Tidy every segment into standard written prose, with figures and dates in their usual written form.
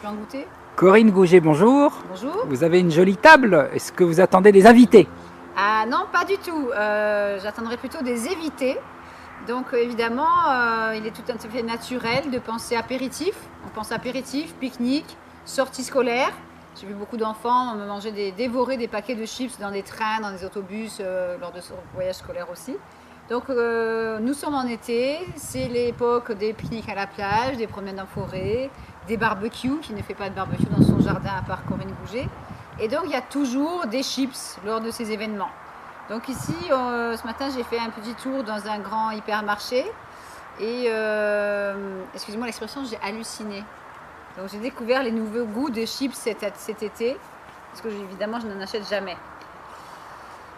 peux en goûter? Corinne Gouget, bonjour. Bonjour. Vous avez une jolie table. Est-ce que vous attendez des invités? Ah non, pas du tout. J'attendrai plutôt des évités. Donc évidemment, il est tout à fait naturel de penser apéritif. On pense apéritif, pique-nique, sortie scolaire. J'ai vu beaucoup d'enfants dévorer des paquets de chips dans des trains, dans des autobus, lors de ce voyage scolaire aussi. Donc nous sommes en été, c'est l'époque des pique-niques à la plage, des promenades en forêt, des barbecues, qui ne fait pas de barbecue dans son jardin à part Corinne Gouget. Et donc il y a toujours des chips lors de ces événements. Donc ici, ce matin, j'ai fait un petit tour dans un grand hypermarché et, excusez-moi l'expression, j'ai halluciné. Donc j'ai découvert les nouveaux goûts de chips cet été, parce que évidemment, je n'en achète jamais.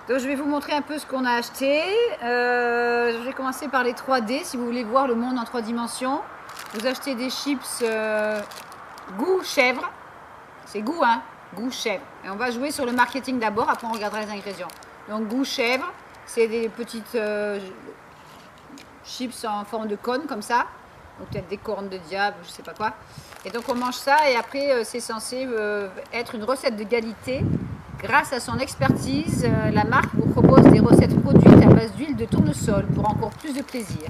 Donc je vais vous montrer un peu ce qu'on a acheté. Je vais commencer par les 3D, si vous voulez voir le monde en 3 dimensions. Vous achetez des chips goût chèvre. C'est goût, hein? Goût chèvre. Et on va jouer sur le marketing d'abord, après on regardera les ingrédients. Donc goût chèvre, c'est des petites chips en forme de cône comme ça. Donc peut-être des cornes de diable, je sais pas quoi. Et donc on mange ça et après c'est censé être une recette de qualité. Grâce à son expertise, la marque vous propose des recettes produites à base d'huile de tournesol pour encore plus de plaisir.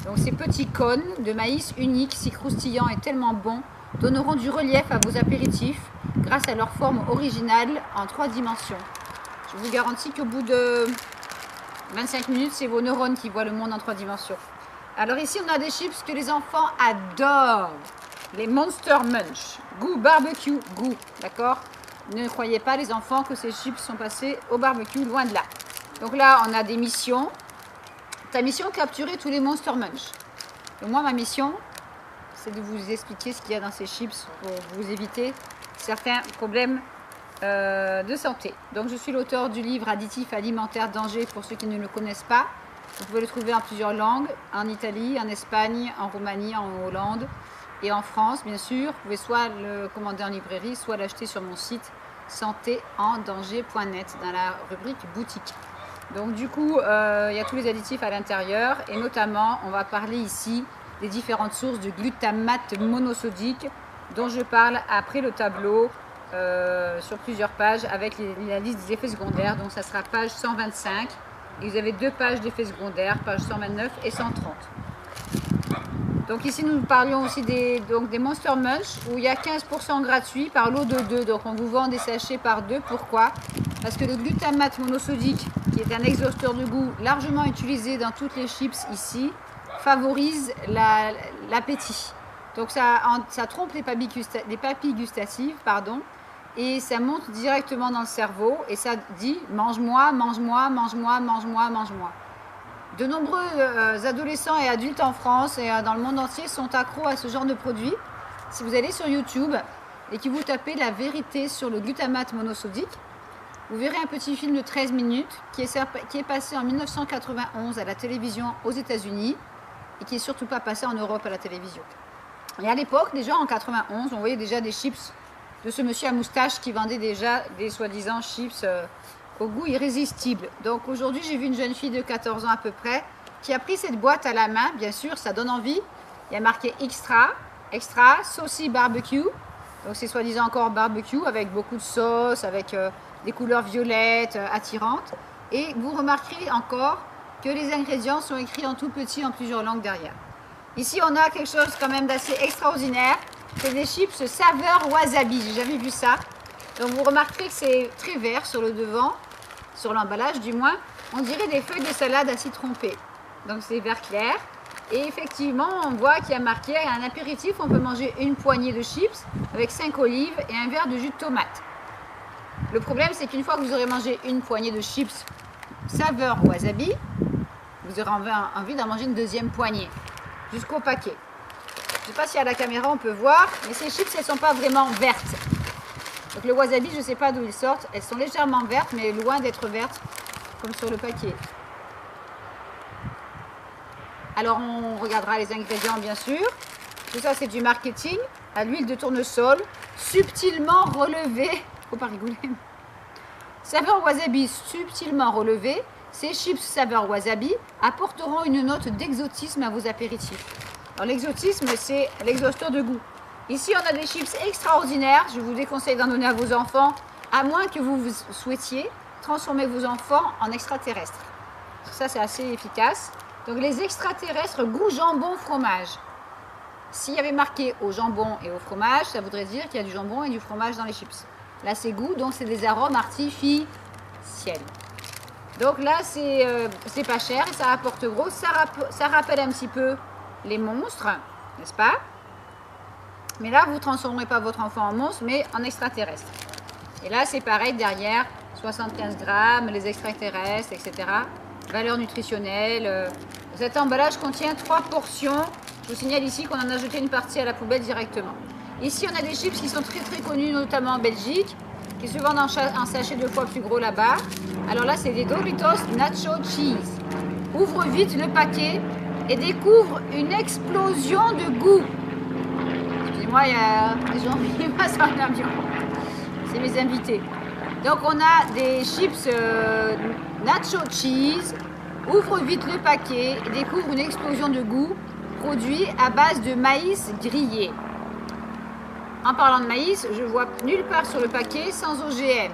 Donc ces petits cônes de maïs uniques, si croustillants et tellement bons, donneront du relief à vos apéritifs grâce à leur forme originale en 3 dimensions. Je vous garantis qu'au bout de 25 minutes, c'est vos neurones qui voient le monde en 3 dimensions. Alors ici, on a des chips que les enfants adorent. Les Monster Munch. Goût barbecue, goût, d'accord? Ne croyez pas, les enfants, que ces chips sont passés au barbecue, loin de là. Donc là, on a des missions. Ta mission, capturer tous les Monster Munch. Donc moi, ma mission, c'est de vous expliquer ce qu'il y a dans ces chips pour vous éviter certains problèmes de santé. Donc je suis l'auteur du livre Additifs alimentaires danger pour ceux qui ne le connaissent pas. Vous pouvez le trouver en plusieurs langues, en Italie, en Espagne, en Roumanie, en Hollande et en France bien sûr. Vous pouvez soit le commander en librairie, soit l'acheter sur mon site santéendanger.net dans la rubrique boutique. Donc du coup, il y a tous les additifs à l'intérieur et notamment, on va parler ici des différentes sources de glutamate monosodique dont je parle après le tableau sur plusieurs pages avec la liste des effets secondaires. Donc ça sera page 125 et vous avez 2 pages d'effets secondaires, page 129 et 130. Donc ici nous parlions aussi des Monster Munch où il y a 15% gratuit par lot de 2. Donc on vous vend des sachets par 2. Pourquoi? Parce que le glutamate monosodique, qui est un exhausteur de goût largement utilisé dans toutes les chips ici, favorise l'appétit. Donc ça trompe les papilles gustatives, pardon, et ça monte directement dans le cerveau et ça dit mange-moi, mange-moi, mange-moi, mange-moi, mange-moi. De nombreux adolescents et adultes en France et dans le monde entier sont accros à ce genre de produit. Si vous allez sur YouTube et que vous tapez la vérité sur le glutamate monosodique, vous verrez un petit film de 13 minutes qui est passé en 1991 à la télévision aux États-Unis et qui n'est surtout pas passé en Europe à la télévision. Et à l'époque, déjà en 91, on voyait déjà des chips de ce monsieur à moustache qui vendait déjà des soi-disant chips au goût irrésistible. Donc aujourd'hui, j'ai vu une jeune fille de 14 ans à peu près qui a pris cette boîte à la main. Bien sûr, ça donne envie. Il y a marqué extra, saucy barbecue. Donc c'est soi-disant encore barbecue avec beaucoup de sauce, avec des couleurs violettes attirantes. Et vous remarquerez encore que les ingrédients sont écrits en tout petit en plusieurs langues derrière. Ici, on a quelque chose quand même d'assez extraordinaire. C'est des chips saveur wasabi. J'ai jamais vu ça. Donc vous remarquerez que c'est très vert sur le devant, sur l'emballage du moins. On dirait des feuilles de salade à citron P. Donc c'est vert clair. Et effectivement, on voit qu'il y a marqué un apéritif, on peut manger une poignée de chips avec 5 olives et un verre de jus de tomate. Le problème, c'est qu'une fois que vous aurez mangé une poignée de chips saveur wasabi, vous aurez envie d'en manger une deuxième poignée, jusqu'au paquet. Je ne sais pas si à la caméra on peut voir, mais ces chips, elles ne sont pas vraiment vertes. Donc le wasabi, je ne sais pas d'où ils sortent. Elles sont légèrement vertes, mais loin d'être vertes, comme sur le paquet. Alors on regardera les ingrédients, bien sûr. Tout ça, c'est du marketing. À l'huile de tournesol, subtilement relevée. Faut pas rigoler. Saveur wasabi subtilement relevée. Ces chips saveur wasabi apporteront une note d'exotisme à vos apéritifs. Alors l'exotisme, c'est l'exhausteur de goût. Ici, on a des chips extraordinaires. Je vous déconseille d'en donner à vos enfants, à moins que vous souhaitiez transformer vos enfants en extraterrestres. Ça, c'est assez efficace. Donc, les extraterrestres goût jambon fromage. S'il y avait marqué au jambon et au fromage, ça voudrait dire qu'il y a du jambon et du fromage dans les chips. Là, c'est goût, donc c'est des arômes artificiels. Donc là, c'est pas cher et ça rapporte gros. Ça rappelle un petit peu les monstres, n'est-ce pas? Mais là, vous ne transformerez pas votre enfant en monstre, mais en extraterrestre. Et là, c'est pareil, derrière, 75 grammes, les extraterrestres, etc. Valeur nutritionnelle. Cet emballage contient 3 portions. Je vous signale ici qu'on en a jeté une partie à la poubelle directement. Ici, on a des chips qui sont très très connus, notamment en Belgique, qui se vendent en sachet 2 fois plus gros là-bas. Alors là, c'est des Doritos Nacho Cheese. Ouvre vite le paquet et découvre une explosion de goût. Excusez-moi, il y a des gens qui passent en avion. C'est mes invités. Donc, on a des chips Nacho Cheese. Ouvre vite le paquet et découvre une explosion de goût. Produit à base de maïs grillé. En parlant de maïs, je vois nulle part sur le paquet sans OGM.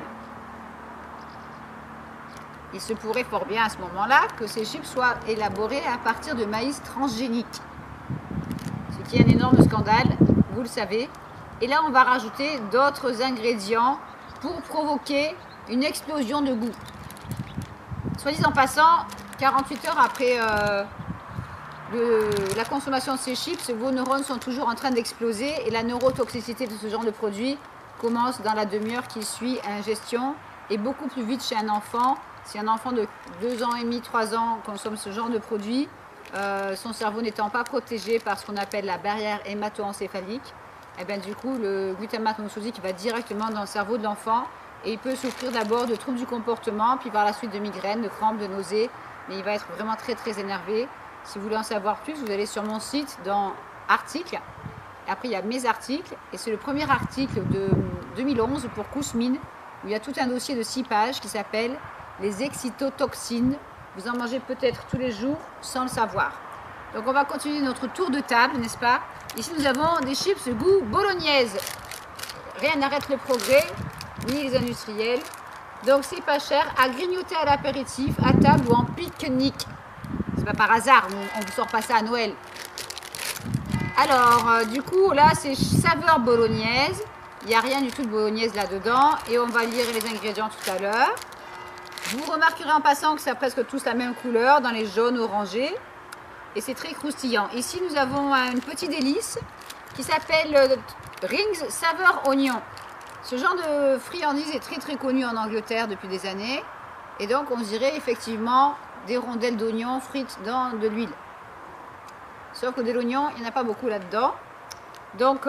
Il se pourrait fort bien à ce moment-là que ces chips soient élaborés à partir de maïs transgénique. Ce qui est un énorme scandale, vous le savez. Et là, on va rajouter d'autres ingrédients pour provoquer une explosion de goût. Soit dit en passant, 48 heures après la consommation de ces chips, vos neurones sont toujours en train d'exploser et la neurotoxicité de ce genre de produit commence dans la demi-heure qui suit l'ingestion et beaucoup plus vite chez un enfant. Si un enfant de 2 ans et demi, 3 ans consomme ce genre de produit, son cerveau n'étant pas protégé par ce qu'on appelle la barrière hémato-encéphalique, et bien du coup le glutamate monosodique va directement dans le cerveau de l'enfant et il peut souffrir d'abord de troubles du comportement, puis par la suite de migraines, de crampes, de nausées, mais il va être vraiment très très énervé. Si vous voulez en savoir plus, vous allez sur mon site dans articles. Après, il y a mes articles. Et c'est le premier article de 2011 pour Kousmine, où il y a tout un dossier de 6 pages qui s'appelle « Les excitotoxines ». Vous en mangez peut-être tous les jours sans le savoir. Donc, on va continuer notre tour de table, n'est-ce pas? Ici, nous avons des chips goût bolognaise. Rien n'arrête le progrès, ni les industriels. Donc, c'est pas cher à grignoter à l'apéritif, à table ou en pique-nique. C'est pas par hasard, on ne vous sort pas ça à Noël. Alors, du coup, là, c'est saveur bolognaise. Il n'y a rien du tout de bolognaise là-dedans. Et on va lire les ingrédients tout à l'heure. Vous remarquerez en passant que ça a presque tous la même couleur, dans les jaunes orangés. Et c'est très croustillant. Ici, nous avons une petite délice qui s'appelle Rings Saveur Oignon. Ce genre de friandise est très très connu en Angleterre depuis des années. Et donc, on dirait effectivement des rondelles d'oignons frites dans de l'huile. Sauf que de l'oignon, il n'y en a pas beaucoup là-dedans. Donc,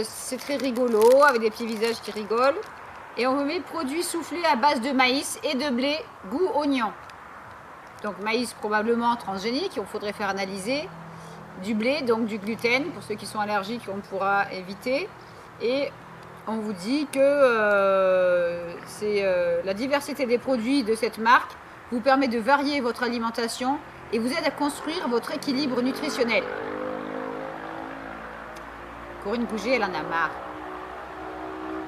c'est très rigolo, avec des petits visages qui rigolent. Et on met produits soufflés à base de maïs et de blé, goût oignon. Donc, maïs probablement transgénique, il faudrait faire analyser. Du blé, donc du gluten, pour ceux qui sont allergiques, on pourra éviter. Et on vous dit que la diversité des produits de cette marque vous permet de varier votre alimentation et vous aide à construire votre équilibre nutritionnel. Corinne Gouget, elle en a marre.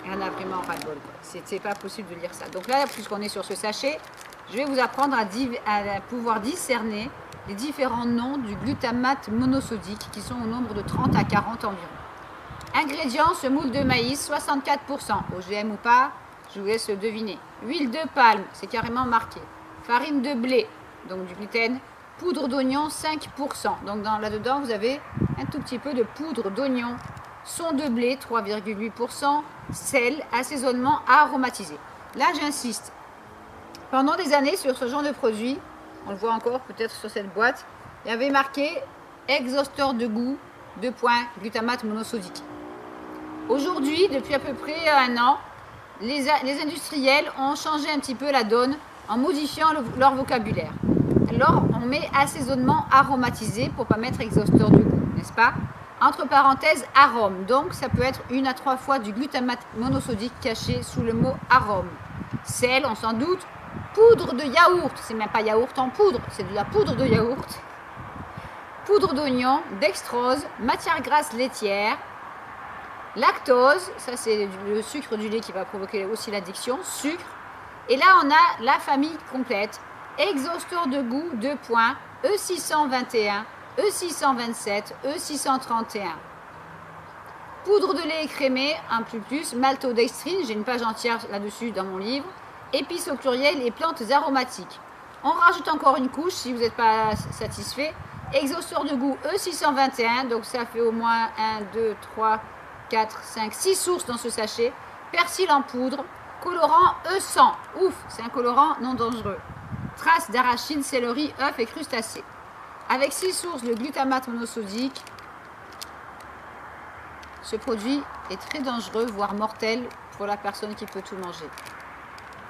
Elle en a vraiment ras-le-bol. C'est pas possible de lire ça. Donc là, puisqu'on est sur ce sachet, je vais vous apprendre à pouvoir discerner les différents noms du glutamate monosodique qui sont au nombre de 30 à 40 environ. Ingrédients, semoule de maïs, 64%. OGM ou pas, je vous laisse deviner. Huile de palme, c'est carrément marqué. Farine de blé, donc du gluten. Poudre d'oignon, 5%. Donc là-dedans, vous avez un tout petit peu de poudre d'oignon. Son de blé, 3,8%. Sel, assaisonnement aromatisé. Là, j'insiste. Pendant des années, sur ce genre de produit, on le voit encore peut-être sur cette boîte, il y avait marqué exhausteur de goût, glutamate monosodique. Aujourd'hui, depuis à peu près 1 an, les industriels ont changé un petit peu la donne en modifiant leur vocabulaire. Alors, on met assaisonnement aromatisé pour ne pas mettre exhausteur de goût, n'est-ce pas? Entre parenthèses, arôme. Donc, ça peut être 1 à 3 fois du glutamate monosodique caché sous le mot arôme. Sel, on s'en doute. Poudre de yaourt. C'est même pas yaourt en poudre, c'est de la poudre de yaourt. Poudre d'oignon, dextrose, matière grasse laitière. Lactose, ça c'est le sucre du lait qui va provoquer aussi l'addiction, sucre. Et là on a la famille complète, exhausteur de goût, 2 points, E621, E627, E631. Poudre de lait écrémé, un plus, maltodextrine, j'ai une page entière là-dessus dans mon livre, épices au pluriel et plantes aromatiques. On rajoute encore une couche si vous n'êtes pas satisfait. Exhausteur de goût E621, donc ça fait au moins 1, 2, 3, 4, 5, 6 sources dans ce sachet. Persil en poudre, colorant E100, ouf, c'est un colorant non dangereux. Traces d'arachide, céleri, œufs et crustacés. Avec 6 sources de glutamate monosodique, ce produit est très dangereux, voire mortel pour la personne qui peut tout manger.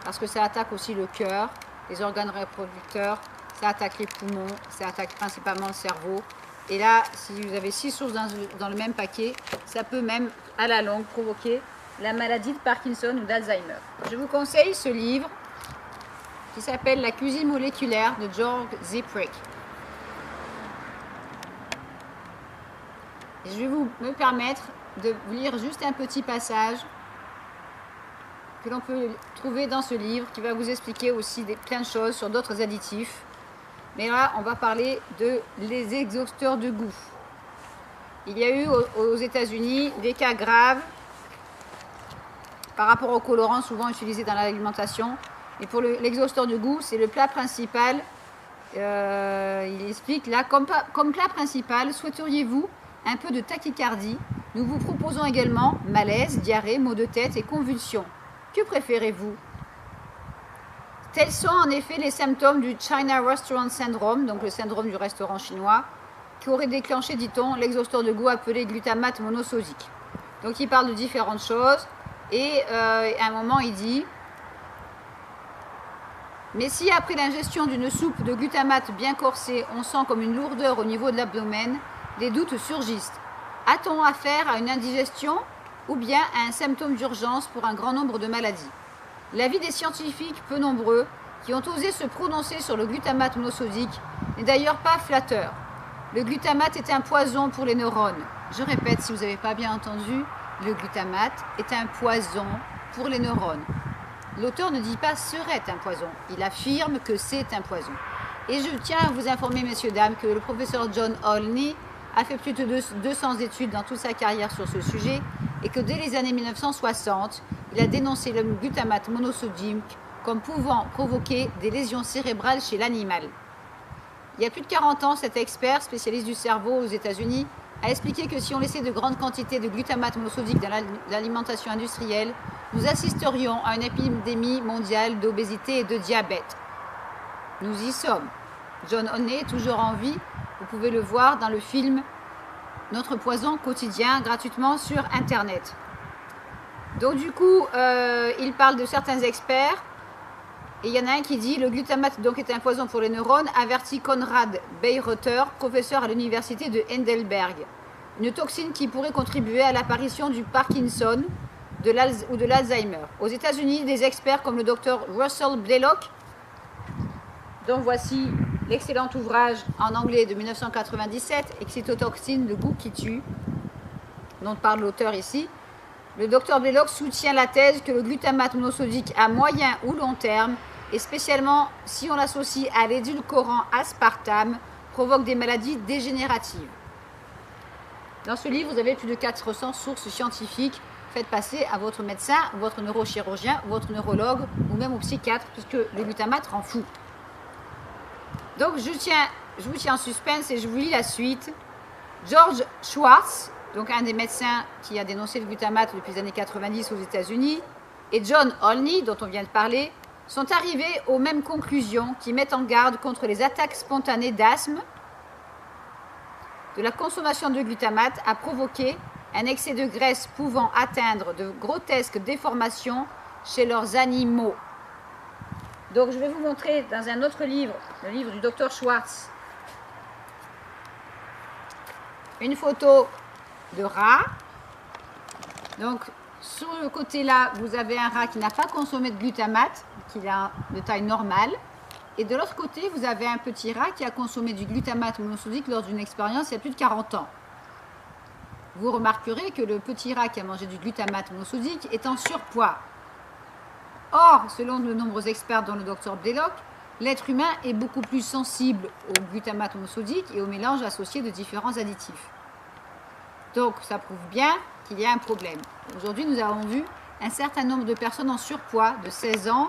Parce que ça attaque aussi le cœur, les organes reproducteurs, ça attaque les poumons, ça attaque principalement le cerveau. Et là, si vous avez 6 sources dans le même paquet, ça peut même, à la longue, provoquer la maladie de Parkinson ou d'Alzheimer. Je vous conseille ce livre qui s'appelle La cuisine moléculaire de George Ziprick. Je vais me permettre de vous lire juste un petit passage que l'on peut trouver dans ce livre qui va vous expliquer aussi plein de choses sur d'autres additifs. Mais là, on va parler de les exhausteurs de goût. Il y a eu aux États-Unis des cas graves par rapport aux colorants souvent utilisés dans l'alimentation. Et pour l'exhausteur de goût, c'est le plat principal. Il explique là, comme plat principal, souhaiteriez-vous un peu de tachycardie? Nous vous proposons également malaise, diarrhée, maux de tête et convulsions. Que préférez-vous? Tels sont en effet les symptômes du China Restaurant Syndrome, donc le syndrome du restaurant chinois, qui aurait déclenché, dit-on, l'exhausteur de goût appelé glutamate monosodique. Donc il parle de différentes choses et à un moment il dit: mais si après l'ingestion d'une soupe de glutamate bien corsée, on sent comme une lourdeur au niveau de l'abdomen, les doutes surgissent. A-t-on affaire à une indigestion ou bien à un symptôme d'urgence pour un grand nombre de maladies? L'avis des scientifiques peu nombreux qui ont osé se prononcer sur le glutamate monosodique n'est d'ailleurs pas flatteur. Le glutamate est un poison pour les neurones. Je répète, si vous n'avez pas bien entendu, le glutamate est un poison pour les neurones. L'auteur ne dit pas serait un poison, il affirme que c'est un poison. Et je tiens à vous informer, messieurs, dames, que le professeur John Olney a fait plus de 200 études dans toute sa carrière sur ce sujet et que dès les années 1960, il a dénoncé le glutamate monosodique comme pouvant provoquer des lésions cérébrales chez l'animal. Il y a plus de 40 ans, cet expert, spécialiste du cerveau aux États-Unis, a expliqué que si on laissait de grandes quantités de glutamate monosodique dans l'alimentation industrielle, nous assisterions à une épidémie mondiale d'obésité et de diabète. Nous y sommes. John Olney est toujours en vie. Vous pouvez le voir dans le film Notre poison quotidien, gratuitement sur Internet. Donc du coup, il parle de certains experts. Et il y en a un qui dit: le glutamate donc est un poison pour les neurones, avertit Konrad Bayreuther, professeur à l'université de Heidelberg. Une toxine qui pourrait contribuer à l'apparition du Parkinson ou de l'Alzheimer. Aux États-Unis, des experts comme le docteur Russell Blaylock, dont voici l'excellent ouvrage en anglais de 1997, Excitotoxine, le goût qui tue, dont parle l'auteur ici. Le docteur Blaylock soutient la thèse que le glutamate monosodique à moyen ou long terme, et spécialement si on l'associe à l'édulcorant aspartame, provoque des maladies dégénératives. Dans ce livre, vous avez plus de 400 sources scientifiques. Faites passer à votre médecin, votre neurochirurgien, votre neurologue ou même au psychiatre, puisque le glutamate rend fou. Donc je vous tiens en suspense et je vous lis la suite. George Schwartz, donc un des médecins qui a dénoncé le glutamate depuis les années 90 aux États-Unis, et John Olney, dont on vient de parler, sont arrivés aux mêmes conclusions qui mettent en garde contre les attaques spontanées d'asthme. De la consommation de glutamate a provoqué un excès de graisse pouvant atteindre de grotesques déformations chez leurs animaux. Donc je vais vous montrer dans un autre livre, le livre du docteur Schwartz, une photo de rat. Donc sur le côté là, vous avez un rat qui n'a pas consommé de glutamate, qui est de taille normale. Et de l'autre côté, vous avez un petit rat qui a consommé du glutamate monosodique lors d'une expérience il y a plus de 40 ans. vous remarquerez que le petit rat qui a mangé du glutamate monosodique est en surpoids. Or, selon de nombreux experts dont le docteur Blaylock, l'être humain est beaucoup plus sensible au glutamate monosodique et au mélange associé de différents additifs. Donc, ça prouve bien qu'il y a un problème. Aujourd'hui, nous avons vu un certain nombre de personnes en surpoids de 16 ans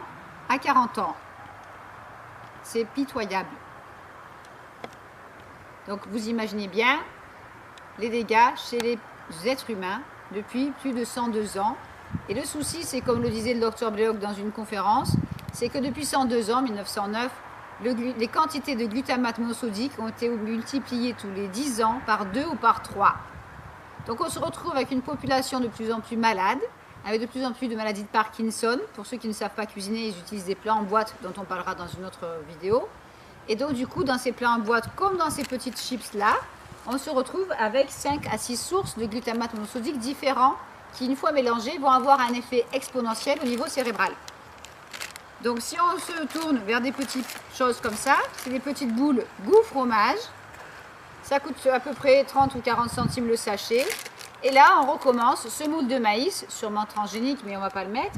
à 40 ans. C'est pitoyable. Donc, vous imaginez bien les dégâts chez les êtres humains depuis plus de 102 ans. Et le souci, c'est comme le disait le docteur Blaylock dans une conférence, c'est que depuis 102 ans, 1909, les quantités de glutamate monosodique ont été multipliées tous les 10 ans par 2 ou par 3. Donc on se retrouve avec une population de plus en plus malade, avec de plus en plus de maladies de Parkinson. Pour ceux qui ne savent pas cuisiner, ils utilisent des plats en boîte dont on parlera dans une autre vidéo. Et donc du coup, dans ces plats en boîte, comme dans ces petites chips là, on se retrouve avec 5 à 6 sources de glutamate monosodique différents qui, une fois mélangés, vont avoir un effet exponentiel au niveau cérébral. Donc si on se tourne vers des petites choses comme ça, c'est des petites boules goût fromage. Ça coûte à peu près 30 ou 40 centimes le sachet. Et là, on recommence semoule de maïs, sûrement transgénique, mais on ne va pas le mettre.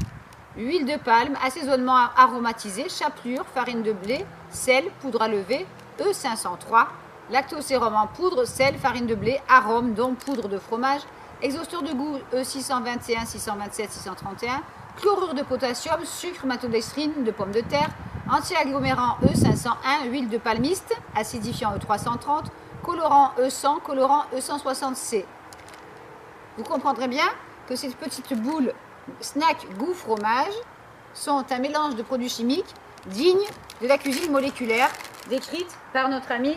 Huile de palme, assaisonnement aromatisé, chapelure, farine de blé, sel, poudre à lever, E503, lactosérum en poudre, sel, farine de blé, arôme, dont poudre de fromage, exhausteur de goût E621, 627, 631, chlorure de potassium, sucre, maltodextrine de pommes de terre, anti-agglomérant E501, huile de palmiste, acidifiant E330, colorant E100, colorant E160C. Vous comprendrez bien que ces petites boules snack goût fromage sont un mélange de produits chimiques dignes de la cuisine moléculaire décrite par notre ami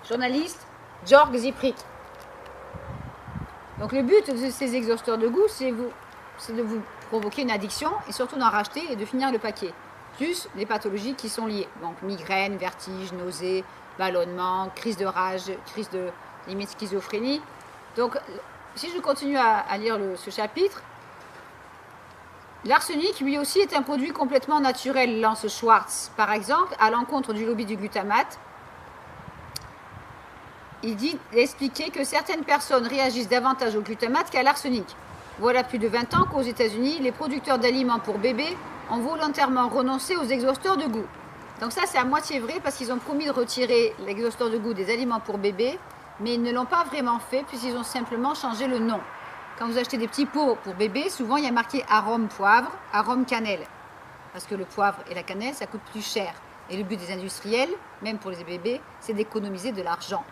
journaliste Jörg Siegfried. Donc le but de ces exhausteurs de goût, c'est de vous provoquer une addiction et surtout d'en racheter et de finir le paquet. Plus les pathologies qui sont liées. Donc migraine, vertige, nausées, ballonnement, crise de rage, crise de limite schizophrénie. Donc si je continue à lire ce chapitre, l'arsenic lui aussi est un produit complètement naturel, lance Schwartz. Par exemple, à l'encontre du lobby du glutamate, il expliquait que certaines personnes réagissent davantage au glutamate qu'à l'arsenic. Voilà plus de 20 ans qu'aux États-Unis, les producteurs d'aliments pour bébés ont volontairement renoncé aux exhausteurs de goût. Donc ça, c'est à moitié vrai parce qu'ils ont promis de retirer l'exhausteur de goût des aliments pour bébés, mais ils ne l'ont pas vraiment fait puisqu'ils ont simplement changé le nom. Quand vous achetez des petits pots pour bébés, souvent il y a marqué arôme poivre, arôme cannelle. Parce que le poivre et la cannelle, ça coûte plus cher. Et le but des industriels, même pour les bébés, c'est d'économiser de l'argent.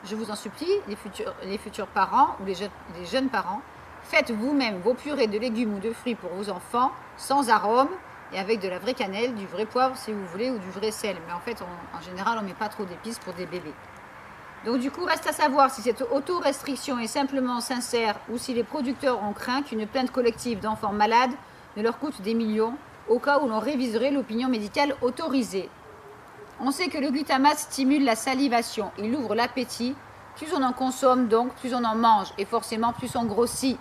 Je vous en supplie, les futurs parents ou les jeunes parents, faites vous-même vos purées de légumes ou de fruits pour vos enfants, sans arôme, et avec de la vraie cannelle, du vrai poivre si vous voulez, ou du vrai sel. Mais en fait, en général, on ne met pas trop d'épices pour des bébés. Donc du coup, reste à savoir si cette auto-restriction est simplement sincère ou si les producteurs ont craint qu'une plainte collective d'enfants malades ne leur coûte des millions, au cas où l'on réviserait l'opinion médicale autorisée. On sait que le glutamate stimule la salivation, il ouvre l'appétit. Plus on en consomme, donc plus on en mange, et forcément plus on grossit.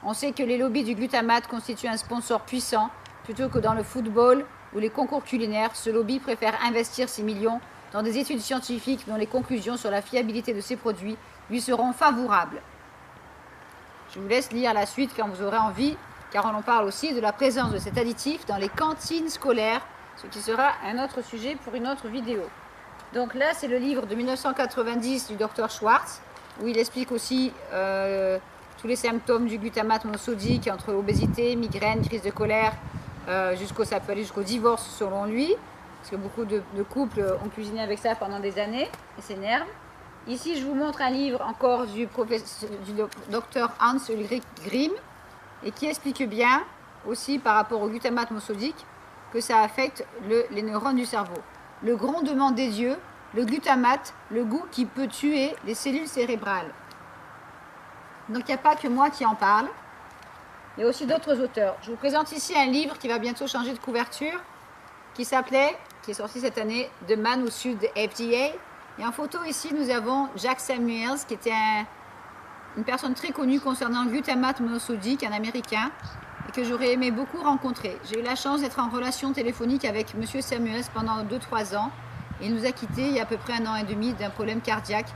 On sait que les lobbies du glutamate constituent un sponsor puissant, plutôt que dans le football ou les concours culinaires. Ce lobby préfère investir ses millions dans des études scientifiques dont les conclusions sur la fiabilité de ces produits lui seront favorables. Je vous laisse lire la suite quand vous aurez envie, car on en parle aussi de la présence de cet additif dans les cantines scolaires, ce qui sera un autre sujet pour une autre vidéo. Donc là, c'est le livre de 1990 du Dr Schwartz, où il explique aussi tous les symptômes du glutamate monosodique, entre obésité, migraine, crise de colère, ça peut aller jusqu'au divorce selon lui, parce que beaucoup de couples ont cuisiné avec ça pendant des années et s'énervent. Ici, je vous montre un livre encore du docteur Hans Ulrich Grimm, et qui explique bien aussi par rapport au glutamate monosodique que ça affecte les neurones du cerveau. Le grondement des dieux, le glutamate, le goût qui peut tuer les cellules cérébrales. Donc il n'y a pas que moi qui en parle, il y a aussi d'autres auteurs. Je vous présente ici un livre qui va bientôt changer de couverture, qui est sorti cette année, The Man Who Sued the FDA. Et en photo ici, nous avons Jack Samuels, qui était une personne très connue concernant le glutamate monosodique, un Américain, et que j'aurais aimé beaucoup rencontrer. J'ai eu la chance d'être en relation téléphonique avec M. Samuels pendant 2-3 ans, et il nous a quittés il y a à peu près 1 an et demi d'un problème cardiaque,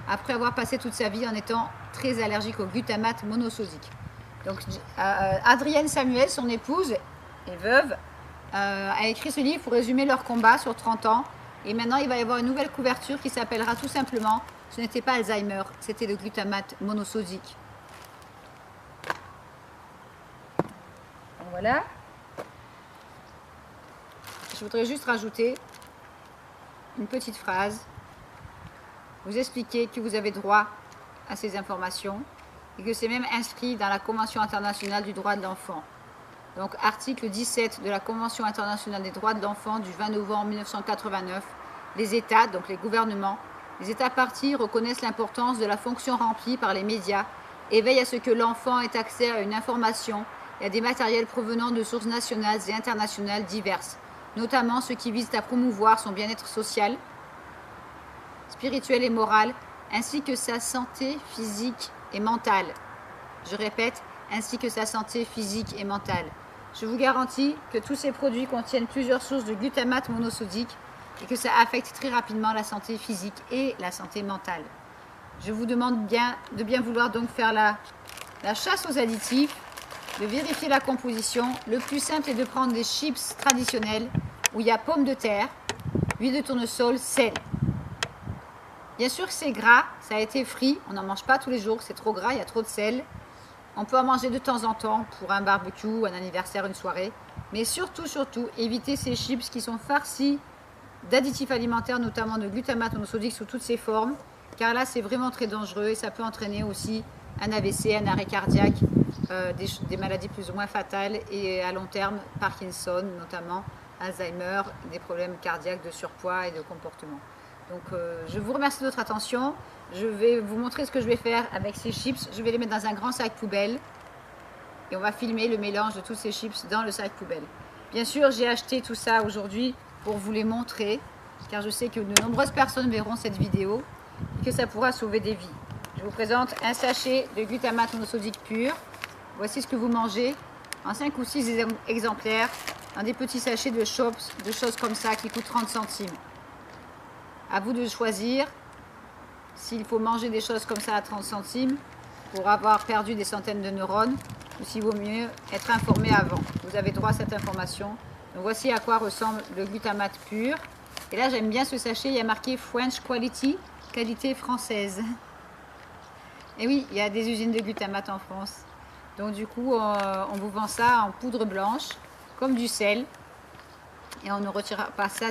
après avoir passé toute sa vie en étant très allergique au glutamate monosodique. Donc Adrienne Samuel, son épouse et veuve, a écrit ce livre pour résumer leur combat sur 30 ans. Et maintenant, il va y avoir une nouvelle couverture qui s'appellera tout simplement « Ce n'était pas Alzheimer, c'était le glutamate monosodique ». Voilà. Je voudrais juste rajouter une petite phrase. Vous expliquer que vous avez droit à ces informations et que c'est même inscrit dans la Convention internationale du droit de l'enfant. Donc, article 17 de la Convention internationale des droits de l'enfant du 20 novembre 1989, les États, donc les gouvernements, les États parties reconnaissent l'importance de la fonction remplie par les médias et veillent à ce que l'enfant ait accès à une information et à des matériels provenant de sources nationales et internationales diverses, notamment ceux qui visent à promouvoir son bien-être social, spirituel et moral, ainsi que sa santé physique et mentale. Je répète, ainsi que sa santé physique et mentale. Je vous garantis que tous ces produits contiennent plusieurs sources de glutamate monosodique et que ça affecte très rapidement la santé physique et la santé mentale. Je vous demande de bien vouloir donc faire la chasse aux additifs, de vérifier la composition. Le plus simple est de prendre des chips traditionnels où il y a pommes de terre, huile de tournesol, sel. Bien sûr que c'est gras, ça a été frit, on n'en mange pas tous les jours, c'est trop gras, il y a trop de sel. On peut en manger de temps en temps pour un barbecue, un anniversaire, une soirée. Mais surtout, évitez ces chips qui sont farcis d'additifs alimentaires, notamment de glutamate monosodique sous toutes ses formes. Car là, c'est vraiment très dangereux et ça peut entraîner aussi un AVC, un arrêt cardiaque, des maladies plus ou moins fatales et à long terme, Parkinson notamment, Alzheimer, des problèmes cardiaques, de surpoids et de comportement. Donc je vous remercie de votre attention. Je vais vous montrer ce que je vais faire avec ces chips. Je vais les mettre dans un grand sac poubelle et on va filmer le mélange de tous ces chips dans le sac poubelle. Bien sûr, j'ai acheté tout ça aujourd'hui pour vous les montrer car je sais que de nombreuses personnes verront cette vidéo et que ça pourra sauver des vies. Je vous présente un sachet de glutamate monosodique pur. Voici ce que vous mangez en 5 ou 6 exemplaires dans des petits sachets de choses comme ça qui coûtent 30 centimes. À vous de choisir s'il faut manger des choses comme ça à 30 centimes pour avoir perdu des centaines de neurones ou s'il vaut mieux être informé avant. Vous avez droit à cette information. Donc voici à quoi ressemble le glutamate pur. Et là, j'aime bien ce sachet, il y a marqué French Quality, qualité française. Et oui, il y a des usines de glutamate en France. Donc du coup, on vous vend ça en poudre blanche, comme du sel. Et on ne retirera pas ça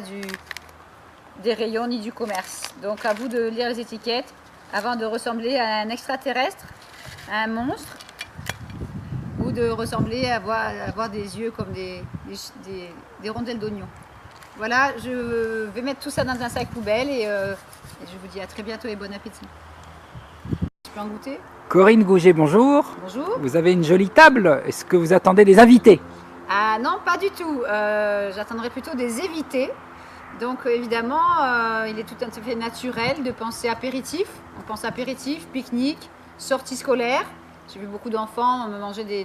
des rayons ni du commerce. Donc à vous de lire les étiquettes avant de ressembler à un extraterrestre, à un monstre, ou de ressembler à avoir des yeux comme des rondelles d'oignon. Voilà, je vais mettre tout ça dans un sac poubelle et je vous dis à très bientôt et bon appétit. Je peux en goûter? Corinne Gouget, bonjour. Bonjour. Vous avez une jolie table. Est-ce que vous attendez des invités? Ah non, pas du tout. J'attendrai plutôt des invités. Donc évidemment, il est tout à fait naturel de penser apéritif. On pense apéritif, pique-nique, sortie scolaire. J'ai vu beaucoup d'enfants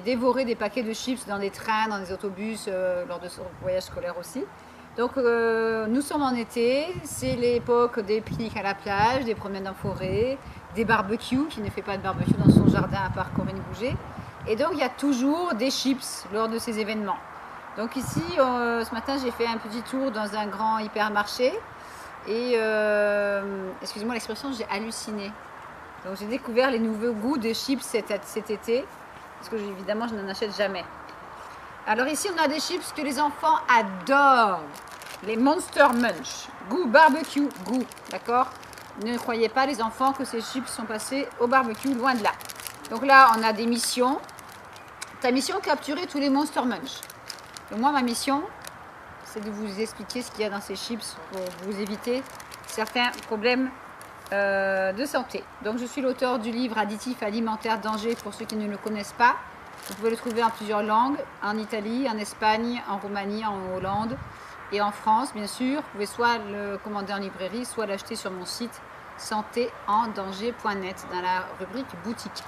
dévorer des paquets de chips dans des trains, dans des autobus, lors de voyages scolaires aussi. Donc nous sommes en été, c'est l'époque des pique-niques à la plage, des promenades en forêt, des barbecues, qui ne fait pas de barbecue dans son jardin à part Corinne Gouget. Et donc il y a toujours des chips lors de ces événements. Donc ici, ce matin, j'ai fait un petit tour dans un grand hypermarché et, excusez-moi l'expression, j'ai halluciné. Donc j'ai découvert les nouveaux goûts de chips cet été, parce que évidemment, je n'en achète jamais. Alors ici, on a des chips que les enfants adorent, les Monster Munch, goût barbecue, goût, d'accord? Ne croyez pas les enfants que ces chips sont passés au barbecue, loin de là. Donc là, on a des missions. Ta mission, capturer tous les Monster Munch. Donc moi, ma mission, c'est de vous expliquer ce qu'il y a dans ces chips pour vous éviter certains problèmes de santé. Donc je suis l'auteur du livre Additifs alimentaires danger pour ceux qui ne le connaissent pas. Vous pouvez le trouver en plusieurs langues, en Italie, en Espagne, en Roumanie, en Hollande et en France, bien sûr. Vous pouvez soit le commander en librairie, soit l'acheter sur mon site santéendanger.net dans la rubrique boutique.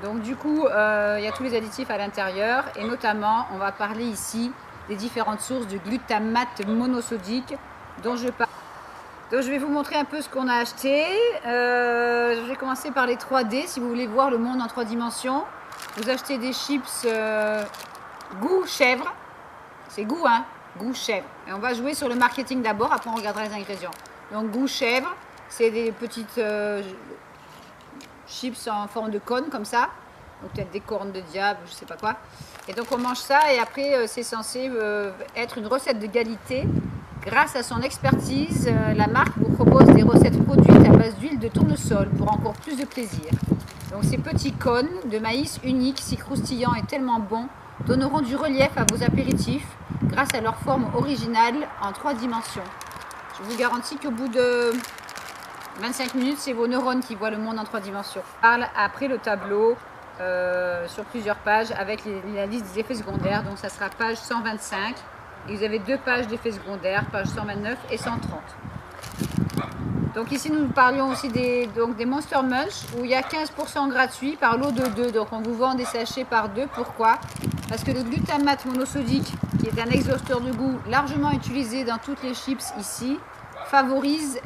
Donc du coup, il y a tous les additifs à l'intérieur et notamment, on va parler ici des différentes sources de glutamate monosodique dont je parle. Donc je vais vous montrer un peu ce qu'on a acheté. Je vais commencer par les 3D si vous voulez voir le monde en 3 dimensions. Vous achetez des chips goût chèvre. C'est goût, hein? Goût chèvre. Et on va jouer sur le marketing d'abord, après on regardera les ingrédients. Donc goût chèvre, c'est des petites chips en forme de cône comme ça. Donc peut-être des cornes de diable, je sais pas quoi. Et donc on mange ça et après c'est censé être une recette de qualité. Grâce à son expertise, la marque vous propose des recettes produites à base d'huile de tournesol pour encore plus de plaisir. Donc ces petits cônes de maïs uniques, si croustillants et tellement bons, donneront du relief à vos apéritifs grâce à leur forme originale en 3 dimensions. Je vous garantis qu'au bout de 25 minutes, c'est vos neurones qui voient le monde en 3 dimensions. Je parle après le tableau sur plusieurs pages avec la liste des effets secondaires. Donc ça sera page 125. Et vous avez 2 pages d'effets secondaires, page 129 et 130. Donc ici nous parlions aussi des Monster Munch où il y a 15% gratuit par lot de 2. Donc on vous vend des sachets par 2. Pourquoi? Parce que le glutamate monosodique, qui est un exhausteur de goût largement utilisé dans toutes les chips ici, favorise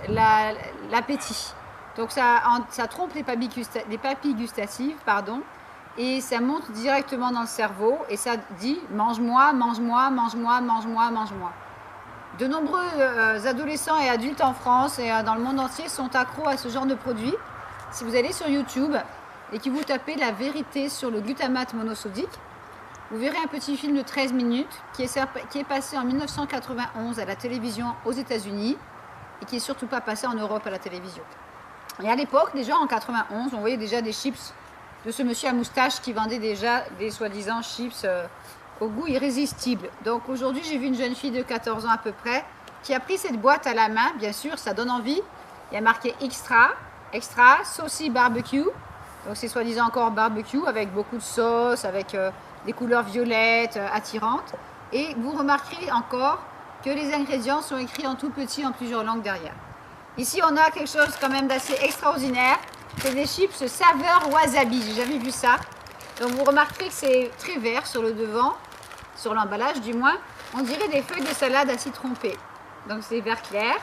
l'appétit. Donc ça trompe les papilles gustatives, pardon, et ça monte directement dans le cerveau et ça dit mange-moi, mange-moi, mange-moi, mange-moi, mange-moi. De nombreux adolescents et adultes en France et dans le monde entier sont accros à ce genre de produit. Si vous allez sur YouTube et que vous tapez la vérité sur le glutamate monosodique, vous verrez un petit film de 13 minutes qui est passé en 1991 à la télévision aux États-Unis et qui n'est surtout pas passé en Europe à la télévision. Et à l'époque, déjà en 91, on voyait déjà des chips de ce monsieur à moustache qui vendait déjà des soi-disant chips au goût irrésistible. Donc aujourd'hui, j'ai vu une jeune fille de 14 ans à peu près qui a pris cette boîte à la main. Bien sûr, ça donne envie. Il y a marqué extra, saucy barbecue. Donc c'est soi-disant encore barbecue avec beaucoup de sauce, avec des couleurs violettes attirantes. Et vous remarquerez encore que les ingrédients sont écrits en tout petit en plusieurs langues derrière. Ici, on a quelque chose quand même d'assez extraordinaire. C'est des chips saveur wasabi. J'ai jamais vu ça. Donc vous remarquerez que c'est très vert sur le devant, sur l'emballage du moins. On dirait des feuilles de salade à citron P. Donc c'est vert clair.